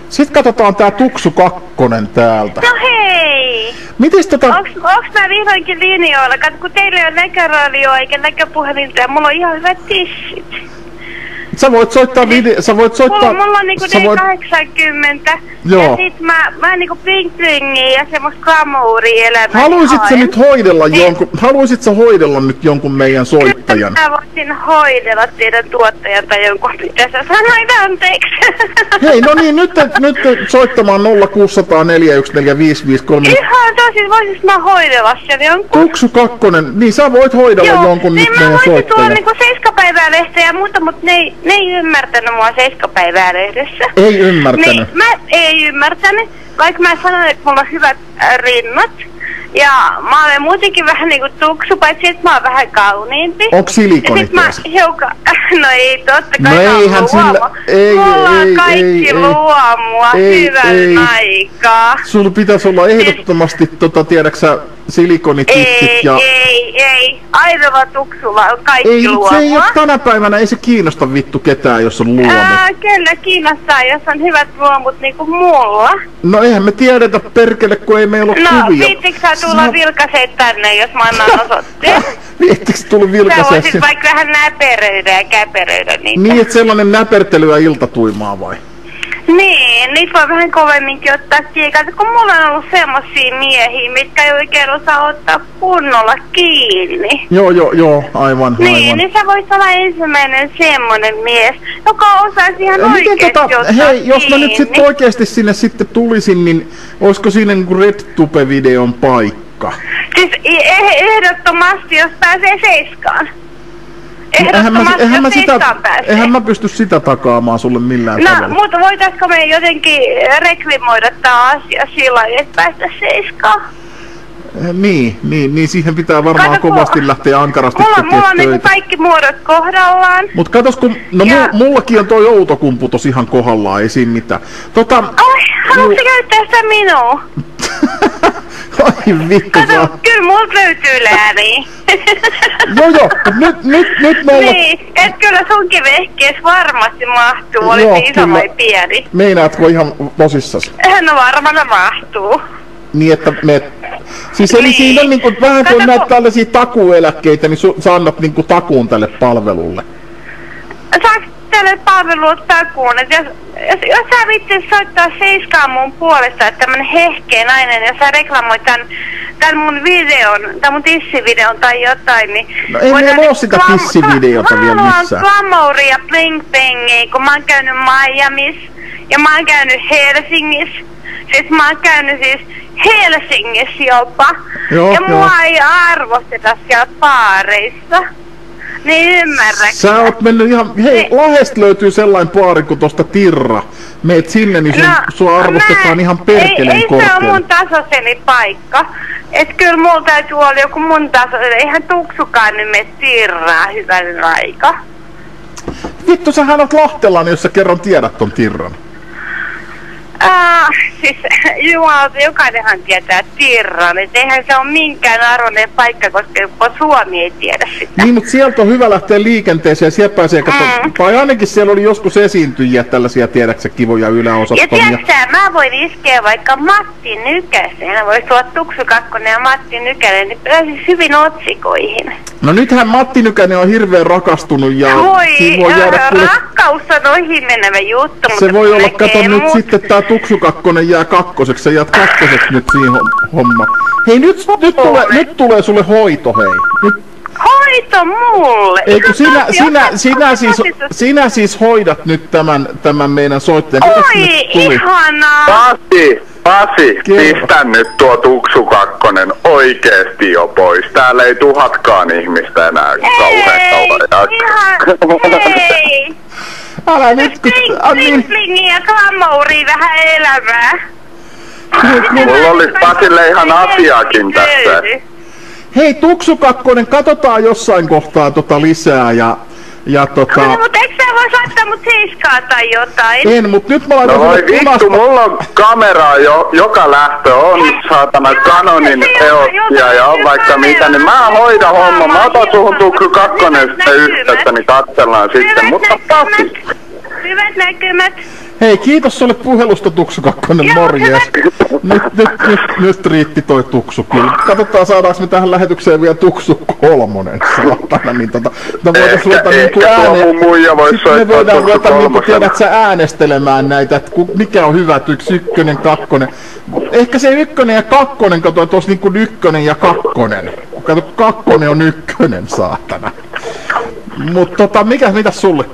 Sitten katsotaan tää Tuksu 2 täältä. No hei! Mites Onks mä vihdoinkin linjoilla? Katso, kun teillä on näköradioa eikä näköpuhelinta ja mulla on ihan hyvät tissit. Sä voit soittaa Mulla on niinku D80. Joo. Ja sit mä niinku bling blingiä ja semmoista glamour-elämää. Haluisit sä hoidella nyt jonkun meidän soittajan? Kyllä mä voisin hoidella teidän tuottajan tai jonkun, mitä sä sanoit, anteeksi. Hei, no niin, nyt soittamaan 0600 4145553. Ihan tosin, voisis mä hoidella sen jonkun. Tuksu 2, niin sä voit hoidella jonkun nyt meidän soittajan. Niin mä voisin tuolla niinku 7-päivää-lehteä ja muuta, mut ne ei ymmärtänyt mua 7-päivää-lehdessä. Ei ymmärtänyt? Ei ymmärtänyt, vaikka mä sanoin, että mulla on hyvät rinnat. Ja mä olen muutenkin vähän niinku tuksu, paitsi että mä oon vähän kauniimpi. Onks silikonit tässä? No ei, totta kai no eihän sillä... Mulla on kaikki luomua hyvän aikaa. Sulla pitäis olla ehdottomasti tiedäksä silikonitittit ja... Ei. Aidolla tuksulla on kaikki luomua. Se ei oo tänä päivänä, ei se kiinnosta vittu ketään, jos on luomut. Kyllä kiinnostaa, jos on hyvät luomut niinku mulla. No eihän me tiedetä perkele, kun ei meillä oo kuvia. No, viittikö sä tulla vilkaseet tänne, jos mä annan osoitteen? Viittikö tulla vilkaseet? Sä voisit vaikka vähän näperöidä ja käperöidä niitä. Niin, et sellainen näpertelyä iltatuimaa vai? Niin, niitä voi vähän kovemminkin ottaa kiinni, kun mulla on ollut semmosia miehiä, mitkä ei oikein osaa ottaa kunnolla kiinni. Joo, aivan. Niin sä vois olla ensimmäinen semmonen mies, joka osaisi ihan oikeesti ottaa hei, jos mä kiinni. nyt sit oikeesti sinne sitten tulisin, niin oisko siinä niinku RedTube-videon paikka? Siis ehdottomasti, jos pääsee seiskaan. Eihän mä pysty sitä takaamaan sulle millään tavalla. No, mutta voitaisko me jotenkin reklimoida tää asia sillä lailla, että päästä seiskaan? Niin, siihen pitää varmaan kovasti lähteä ankarasti tekemään töitä. Mulla on niinku kaikki muodot kohdallaan. Mut katos kun, mullakin on toi outokumpu tos ihan kohdallaan, ei siinä mitään. Haluatko käyttää sitä minua? Ai vittu. Kato, kyllä multa löytyy lääriä. Joo, nyt me ollaan... Niin, et kyllä sunkin vehkees varmasti mahtuu, oli se iso vai pieni. Meinaatko ihan tosissas? No varmaan mahtuu. Niin, että me... Siis eli siinä on niinku, vähän kuin näitä tällaisia takueläkkeitä, niin sä annat niinku takuun tälle palvelulle. Saaks tälle palvelulle takuun, että jos sä vittis soittaa seiskaan mun puolesta, että tämmönen hehkeä nainen, jos sä reklamoit tän mun videon, tän mun tissivideon tai jotain, niin... No ei meillä oo sitä tissivideota vielä missään. Mä haluan glamouria bling blingiä, kun mä oon käynyt Miamis ja mä oon käynyt Helsingissä. Siis mä oon käynyt Helsingissä jopa. Ja mua ei arvosteta siellä baareissa. Niin ymmärrätkö? Sä oot mennyt ihan... Hei, Lahdesta löytyy sellainen baari kuin tosta Tirra. Meet sinne, niin sua arvostetaan ihan perkeleen korkealle. Ei se on mun tasoseni paikka. Et kyllä mulla täytyy olla joku mun taso. Eihän Tuksukaan nyt mene Tirraa hyvän aika. Vittu, sähän oot lahtelainen, jos sä kerran tiedät ton Tirran. Siis jumalauta, jokainenhan tietää Tirran, et eihän se ole minkään arvoinen paikka, koska jopa Suomi ei tiedä sitä. Niin, mutta sieltä on hyvä lähteä liikenteeseen ja siellä pääsee tai ainakin siellä oli joskus esiintyjiä tällaisia, tiedäksä, kivoja yläosattomia. Ja tiedätkö, mä voin iskeä vaikka Matti Nykäsen, hän voisi tulla Tuksu 2 ja Matti Nykänen, niin pääsisi hyvin otsikoihin. No nythän Matti Nykänen on hirveän rakastunut ja... Voi rakkaus on ohi menevä juttu, mutta se voi olla, kato nyt sitten tää Tuksu 2 jää kakkoseksi, sä jäät kakkoseksi nyt siihen hommaan. Hei, nyt tulee sulle hoito, hei. Nyt. Hoito mulle? Eikö sinä siis hoidat nyt tämän meidän soittajan? Oi, ihanaa! Pasi, pistä nyt tuo Tuksu 2 oikeesti jo pois. Täällä ei 1000 ihmistä enää kauhean Hei! Älä nyt kun... Bling ja glamouria vähän elämää. Mulla olisi Pasille ihan asiakin tässä. Hei, Tuksu 2, katsotaan jossain kohtaa lisää ja No, mutta eikö sä vois laittaa mut seiskaa tai jotain? En, mut nyt mä laitan sulle vittu, mulla on kameraa joka lähtö, on saatana Canonin EOSia ja on vaikka mitä, niin mä hoidan homma. Mä otan suhun Tuksu 2 sitten yhteyttä, niin katsellaan sitten, mutta Pasi. Hyvät näkymät. Hei, kiitos sulle puhelusta, Tuksu Kakkonen, morjes. Nyt riitti toi Tuksu kyllä. Katsotaan, saadaanko me tähän lähetykseen vielä Tuksu 3, saatana, niin voitais ruveta niinku me voidaan ruveta niinku, tiedät sä, äänestelemään näitä, että mikä on hyvä, ykkönen, kakkonen. Ehkä se 1 ja 2, kato, että olisi niinku 1 ja 2. Kato, 2 on 1, saatana. Mut mitäs sulle